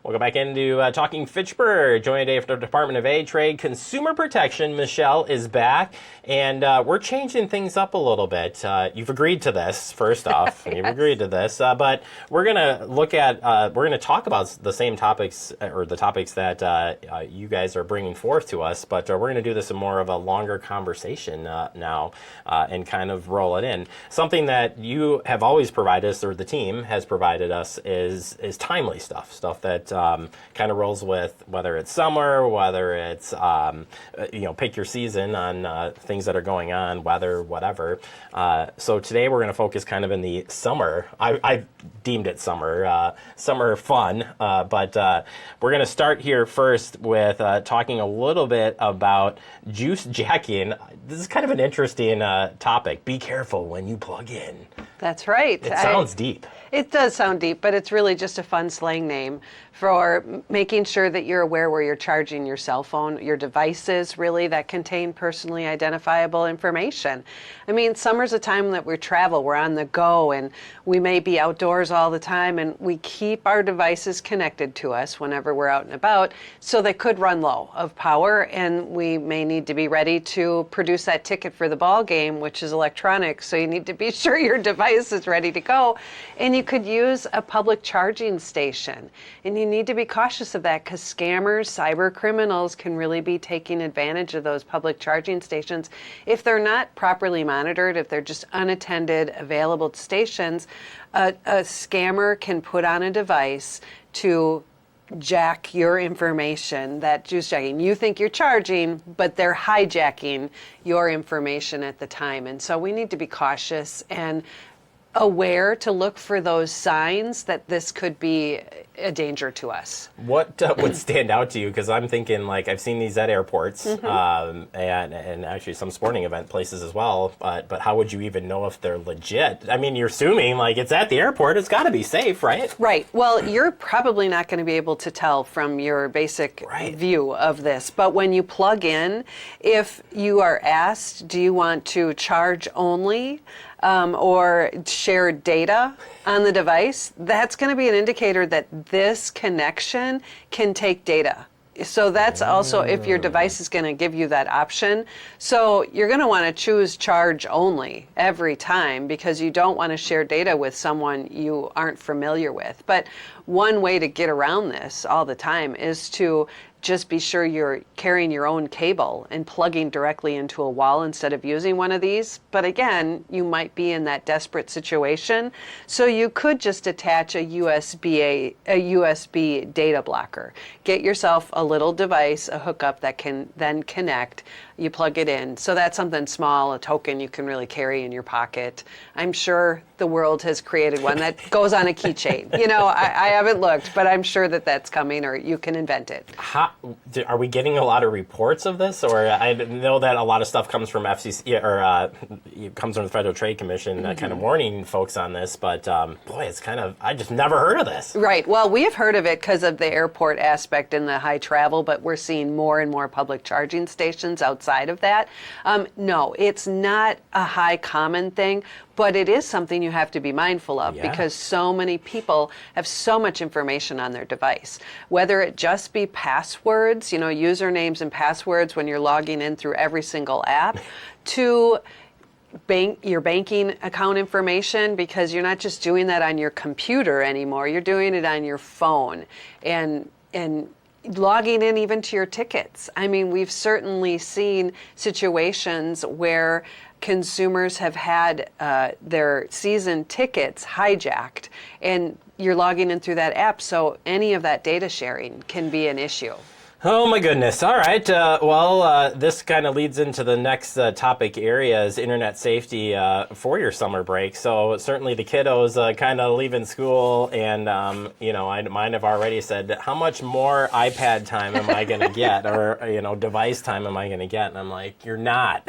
We'll go back into Talking Fitchburg. Joined today from the Department of Trade Consumer Protection. Michelle is back, and we're changing things up a little bit. You've agreed to this, first off. Yes. You've agreed to this, but we're going to look at, we're going to talk about the same topics, or the topics that you guys are bringing forth to us, but we're going to do this in more of a longer conversation now and kind of roll it in. Something that you have always provided us, or the team has provided us, is timely stuff that kind of rolls with whether it's summer, whether it's pick your season on things that are going on, weather, whatever. So today we're going to focus kind of in the summer. I deemed it summer fun, but we're going to start here first with talking a little bit about juice jacking. This is kind of an interesting topic. Be careful when you plug in. That's right. It sounds deep. It does sound deep, but it's really just a fun slang name for making sure that you're aware where you're charging your cell phone, your devices really that contain personally identifiable information. I mean, summer's a time that we travel, we're on the go, and we may be outdoors all the time, and we keep our devices connected to us whenever we're out and about, so they could run low of power, and we may need to be ready to produce that ticket for the ball game, which is electronic, so you need to be sure your device is ready to go. And you could use a public charging station. And you need to be cautious of that because scammers, cyber criminals can really be taking advantage of those public charging stations. If they're not properly monitored, if they're just unattended, available stations, a scammer can put on a device to jack your information, that juice jacking. You think you're charging, but they're hijacking your information at the time. And so we need to be cautious and aware to look for those signs that this could be a danger to us. What would stand out to you? Because I'm thinking, like, I've seen these at airports and actually some sporting event places as well, but how would you even know if they're legit? I mean, you're assuming, like, it's at the airport, it's got to be safe, right? Right. Well, you're probably not going to be able to tell from your basic view of this, but when you plug in, if you are asked, do you want to charge only? Or share data on the device, that's going to be an indicator that this connection can take data. So that's also if your device is going to give you that option. So you're going to want to choose charge only every time because you don't want to share data with someone you aren't familiar with. But one way to get around this all the time is to just be sure you're carrying your own cable and plugging directly into a wall instead of using one of these. But again, you might be in that desperate situation. So you could just attach a USB data blocker. Get yourself a little device, a hookup that can then connect. You plug it in. So that's something small, a token you can really carry in your pocket. I'm sure the world has created one that goes on a keychain. You know, I haven't looked, but I'm sure that that's coming, or you can invent it. Are we getting a lot of reports of this? Or I know that a lot of stuff comes from FCC, or comes from the Federal Trade Commission kind of warning folks on this, but boy, it's kind of, I just never heard of this. Right. Well, we have heard of it because of the airport aspect and the high travel, but we're seeing more and more public charging stations outside of that. No, it's not a high common thing, but it is something you have to be mindful of because so many people have so much information on their device. Whether it just be passwords, you know, usernames and passwords when you're logging in through every single app, to your banking account information, because you're not just doing that on your computer anymore, you're doing it on your phone and logging in even to your tickets. I mean, we've certainly seen situations where consumers have had their season tickets hijacked, and you're logging in through that app, so any of that data sharing can be an issue. Oh my goodness. All right. This kind of leads into the next topic area is internet safety for your summer break. So certainly the kiddos kind of leaving school and, mine have already said, how much more iPad time am I going to get or, device time am I going to get? And I'm like, you're not.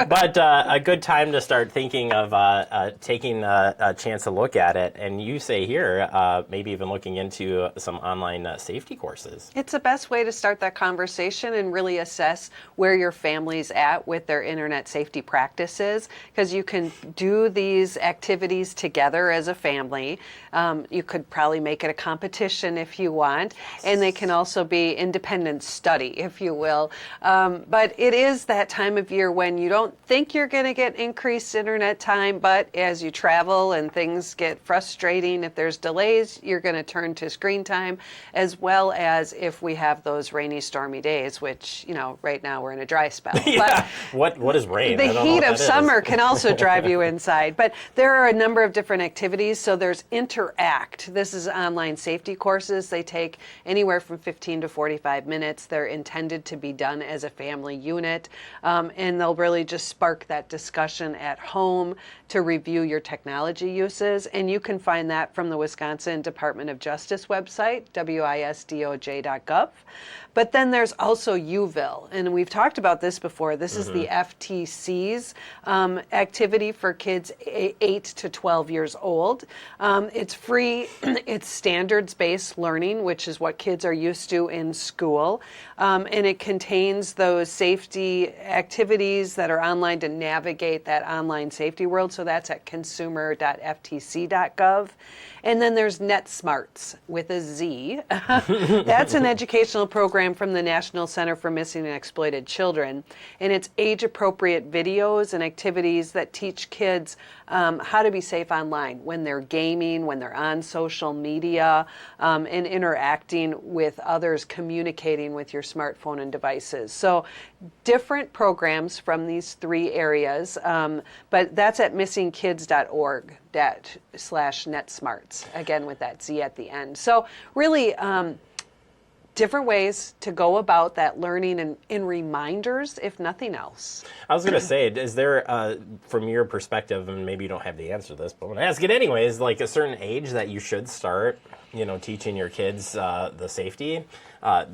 but a good time to start thinking of taking a chance to look at it. And you say here, maybe even looking into some online safety courses. It's a best way to start that conversation and really assess where your family's at with their internet safety practices, because you can do these activities together as a family. You could probably make it a competition if you want, and they can also be independent study, if you will. But it is that time of year when you don't think you're going to get increased internet time, but as you travel and things get frustrating, if there's delays, you're going to turn to screen time, as well as if we have those rainy, stormy days, which, right now we're in a dry spell. Yeah. What is rain? The heat of summer can also drive you inside. But there are a number of different activities. So there's Interact. This is online safety courses. They take anywhere from 15 to 45 minutes. They're intended to be done as a family unit. And they'll really just spark that discussion at home to review your technology uses. And you can find that from the Wisconsin Department of Justice website, wisdoj.gov. But then there's also UVille, and we've talked about this before. This is the FTC's activity for kids 8 to 12 years old. It's free. It's standards-based learning, which is what kids are used to in school. And it contains those safety activities that are online to navigate that online safety world. So that's at consumer.ftc.gov. And then there's NetSmarts with a Z. That's an educational program from the National Center for Missing and Exploited Children. And it's age-appropriate videos and activities that teach kids how to be safe online when they're gaming, when they're on social media, and interacting with others, communicating with your smartphone and devices. So different programs from these three areas, but that's at missingkids.org/NetSmarts, again with that Z at the end. So really different ways to go about that learning and in reminders, if nothing else. I was going to say, is there, from your perspective, and maybe you don't have the answer to this, but I'm going to ask it anyways, like a certain age that you should start, teaching your kids the safety? I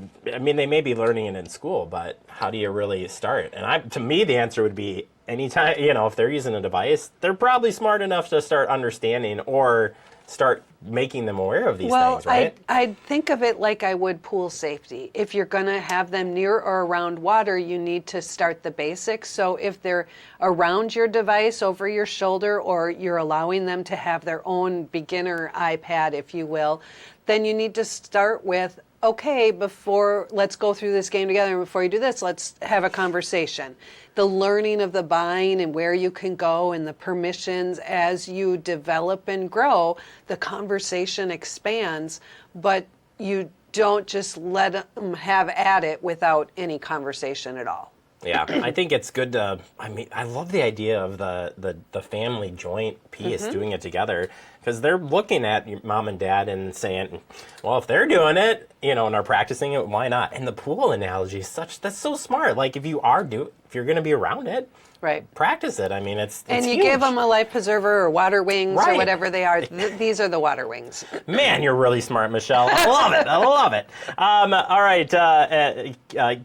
mean, they may be learning it in school, but how do you really start? And to me, the answer would be anytime, if they're using a device, they're probably smart enough to start understanding or start making them aware of these things, right? I'd think of it like I would pool safety. If you're going to have them near or around water, you need to start the basics. So if they're around your device, over your shoulder, or you're allowing them to have their own beginner iPad, if you will, then you need to start with, okay, let's go through this game together, and before you do this, let's have a conversation. The learning of the buying and where you can go and the permissions as you develop and grow, the conversation expands, but you don't just let them have at it without any conversation at all. Yeah, I think it's good to, I love the idea of the family joint piece, doing it together, because they're looking at your mom and dad and saying, well, if they're doing it, and are practicing it, why not? And the pool analogy is that's so smart. Like if you're going to be around it, right, practice it. I mean, it's and you huge. give them a life preserver or water wings right. or whatever they are. These are the water wings. Man, you're really smart, Michelle. I love it. I love it. All right,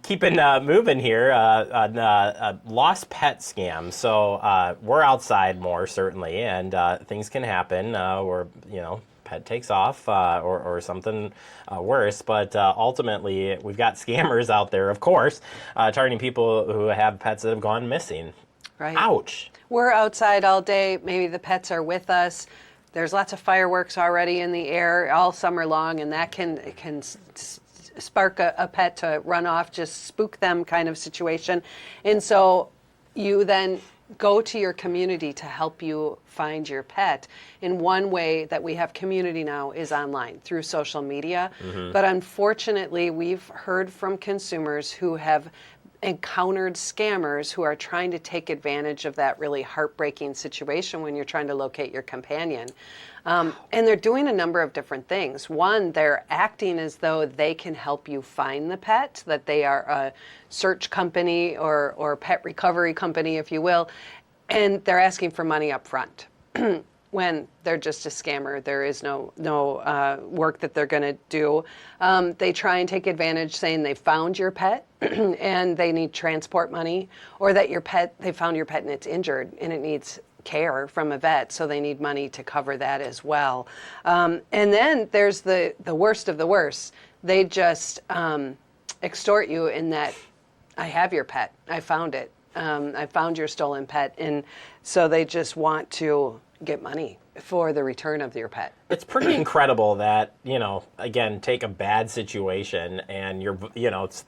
keeping moving here. Lost pet scam. So we're outside more certainly, and things can happen. Or pet takes off or something worse. But ultimately, we've got scammers out there, of course, targeting people who have pets that have gone missing. Right. Ouch. We're outside all day. Maybe the pets are with us. There's lots of fireworks already in the air all summer long, and that can spark a pet to run off, just spook them kind of situation. And so you then go to your community to help you find your pet. And one way that we have community now is online through social media. But unfortunately, we've heard from consumers who have encountered scammers who are trying to take advantage of that really heartbreaking situation when you're trying to locate your companion. And they're doing a number of different things. One, they're acting as though they can help you find the pet, that they are a search company or pet recovery company, if you will, and they're asking for money up front. When they're just a scammer, there is no work that they're going to do. They try and take advantage, saying they found your pet and they need transport money, or that they found your pet and it's injured and it needs care from a vet, so they need money to cover that as well. And then there's the worst of the worst. they just extort you in that, I have your pet, I found it, I found your stolen pet, and so they just want to get money for the return of your pet. It's pretty incredible that, again, take a bad situation and it's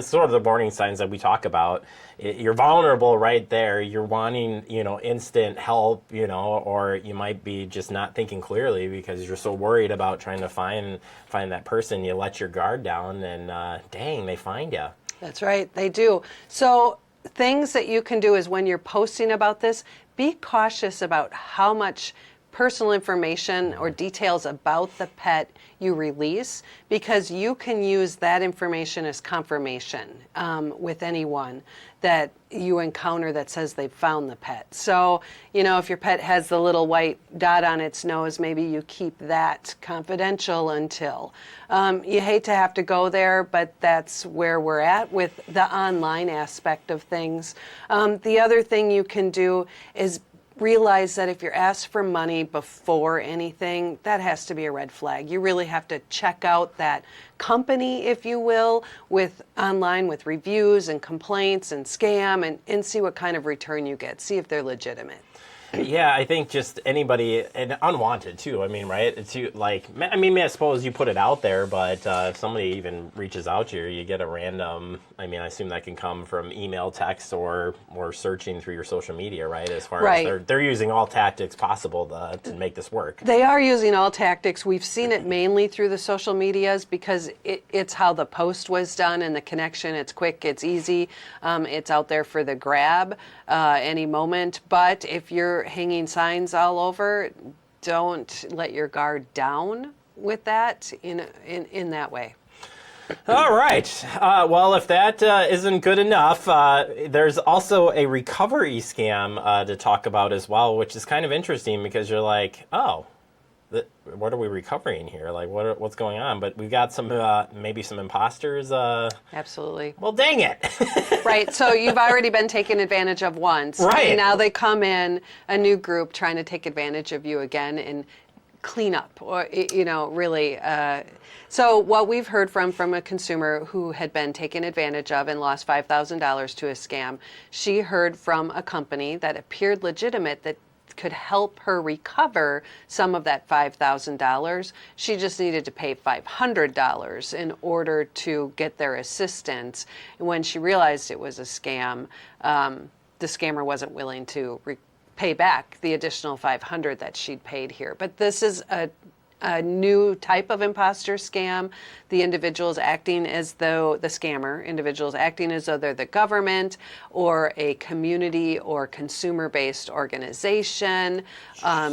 sort of the warning signs that we talk about. You're vulnerable right there. You're wanting, instant help, or you might be just not thinking clearly because you're so worried about trying to find that person. You let your guard down and dang, they find you. That's right, they do. So things that you can do is when you're posting about this, be cautious about how much personal information or details about the pet you release, because you can use that information as confirmation with anyone that you encounter that says they've found the pet. So, if your pet has the little white dot on its nose, maybe you keep that confidential until. You hate to have to go there, but that's where we're at with the online aspect of things. The other thing you can do is realize that if you're asked for money before anything, that has to be a red flag. You really have to check out that company, if you will, with online with reviews and complaints and scam and see what kind of return you get. See if they're legitimate. Yeah, I think just anybody, and unwanted too. I mean, right? It's I suppose you put it out there, but if somebody even reaches out to you, you get a random. I assume that can come from email, text, or searching through your social media, right? As far as they're using all tactics possible to make this work. They are using all tactics. We've seen it mainly through the social medias because it's how the post was done and the connection. It's quick, it's easy, it's out there for the grab any moment. But if you're hanging signs all over, don't let your guard down with that in that way. All right. Well, if that isn't good enough, there's also a recovery scam to talk about as well, which is kind of interesting because you're like, oh, what are we recovering here? Like, what's going on? But we've got some maybe some imposters. Absolutely. Well, dang it. Right. So you've already been taken advantage of once. Right. And now they come in, a new group, trying to take advantage of you again and clean up, or really. So what we've heard from a consumer who had been taken advantage of and lost $5,000 to a scam, she heard from a company that appeared legitimate that could help her recover some of that $5,000. She just needed to pay $500 in order to get their assistance. And when she realized it was a scam, the scammer wasn't willing to pay back the additional $500 that she'd paid here. But this is a new type of imposter scam. The individuals acting as though, the scammer individuals acting as though they're the government or a community or consumer-based organization,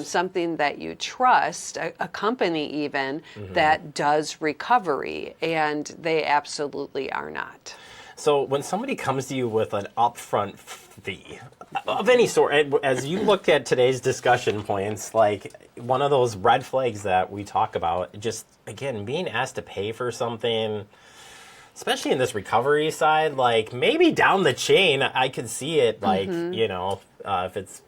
something that you trust, a company even, that does recovery, and they absolutely are not. So when somebody comes to you with an upfront fee of any sort, as you look at today's discussion points, like one of those red flags that we talk about, just again, being asked to pay for something, especially in this recovery side, like maybe down the chain, I could see it like, if it's,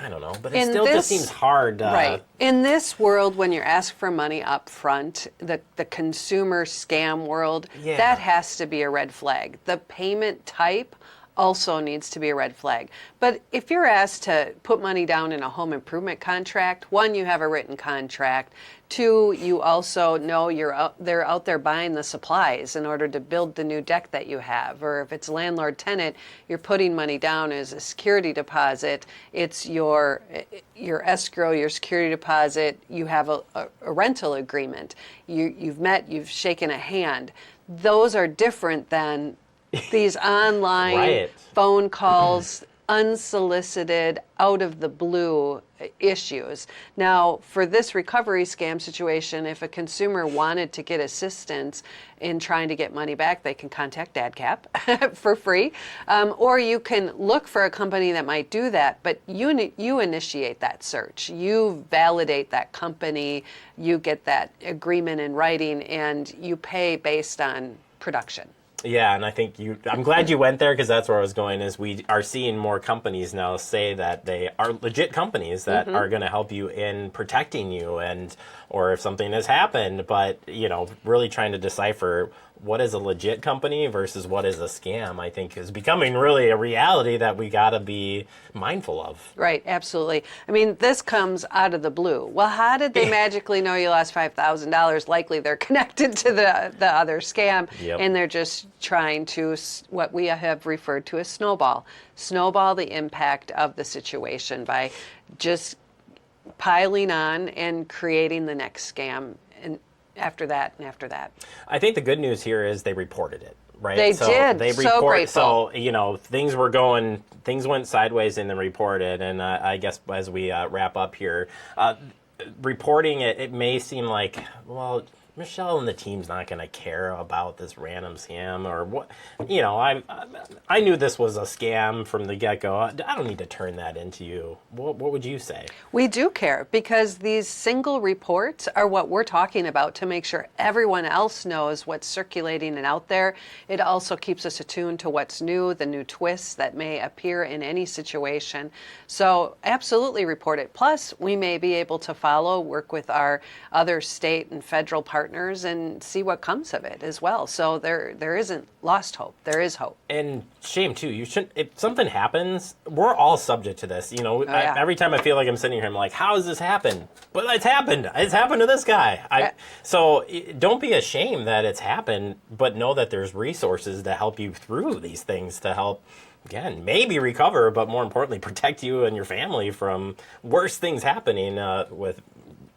I don't know, but it still just seems hard. Right. In this world, when you're asked for money up front, the consumer scam world, that has to be a red flag. The payment type also needs to be a red flag. But if you're asked to put money down in a home improvement contract, one, you have a written contract. Two, you also know they're out there buying the supplies in order to build the new deck that you have. Or if it's landlord-tenant, you're putting money down as a security deposit. It's your escrow, your security deposit. You have a rental agreement. You've met, you've shaken a hand. Those are different than these online phone calls, unsolicited, out of the blue issues. Now, for this recovery scam situation, if a consumer wanted to get assistance in trying to get money back, they can contact DATCP for free. Or you can look for a company that might do that, but you initiate that search. You validate that company, you get that agreement in writing, and you pay based on production. Yeah, and I think I'm glad you went there because that's where I was going, is we are seeing more companies now say that they are legit companies that are going to help you in protecting you and or if something has happened. But, really trying to decipher what is a legit company versus what is a scam, I think is becoming really a reality that we got to be mindful of. Right, absolutely. I mean, this comes out of the blue. Well, how did they magically know you lost $5,000? Likely they're connected to the other scam, Yep. and they're just trying to, what we have referred to as snowball the impact of the situation by just piling on and creating the next scam. And after that, and after that. I think the good news here is they reported it, right? They did. They So grateful. So, things went sideways and then reported. And I guess as we wrap up here, reporting it may seem like, well, Michelle and the team's not going to care about this random scam or what. I knew this was a scam from the get-go. I don't need to turn that into you. What would you say? We do care because these single reports are what we're talking about to make sure everyone else knows what's circulating and out there. It also keeps us attuned to what's new, the new twists that may appear in any situation. So absolutely report it. Plus, we may be able to work with our other state and federal partners and see what comes of it as well. So there isn't lost hope. There is hope. And shame too. You shouldn't. If something happens, we're all subject to this. Yeah. Every time I feel like I'm sitting here, I'm like, "How has this happened?" But it's happened. It's happened to this guy. So don't be ashamed that it's happened, but know that there's resources to help you through these things to help. Again, maybe recover, but more importantly, protect you and your family from worse things happening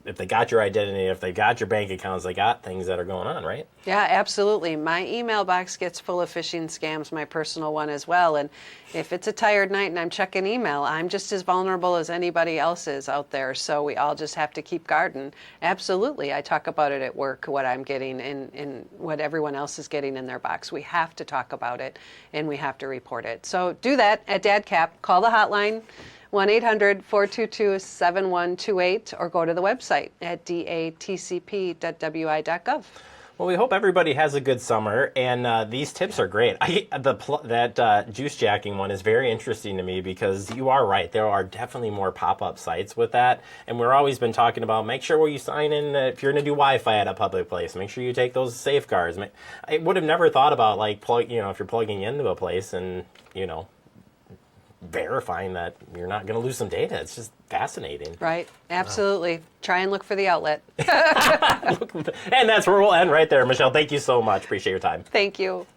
if they got your identity, if they got your bank accounts, they got things that are going on, right? Yeah, absolutely. My email box gets full of phishing scams, my personal one as well. And if it's a tired night and I'm checking email, I'm just as vulnerable as anybody else is out there. So we all just have to keep guard. And absolutely, I talk about it at work, what I'm getting and what everyone else is getting in their box. We have to talk about it and we have to report it. So do that at DATCP. Call the hotline. 1-800-422-7128 or go to the website at datcp.wi.gov. Well, we hope everybody has a good summer, and these tips are great. That juice jacking one is very interesting to me because you are right. There are definitely more pop-up sites with that, and we've always been talking about make sure when you sign in, if you're going to do Wi-Fi at a public place, make sure you take those safeguards. I would have never thought about if you're plugging into a place and verifying that you're not going to lose some data. It's just fascinating. Right. Absolutely. Try and look for the outlet. And that's where we'll end right there. Michelle, thank you so much. Appreciate your time. Thank you.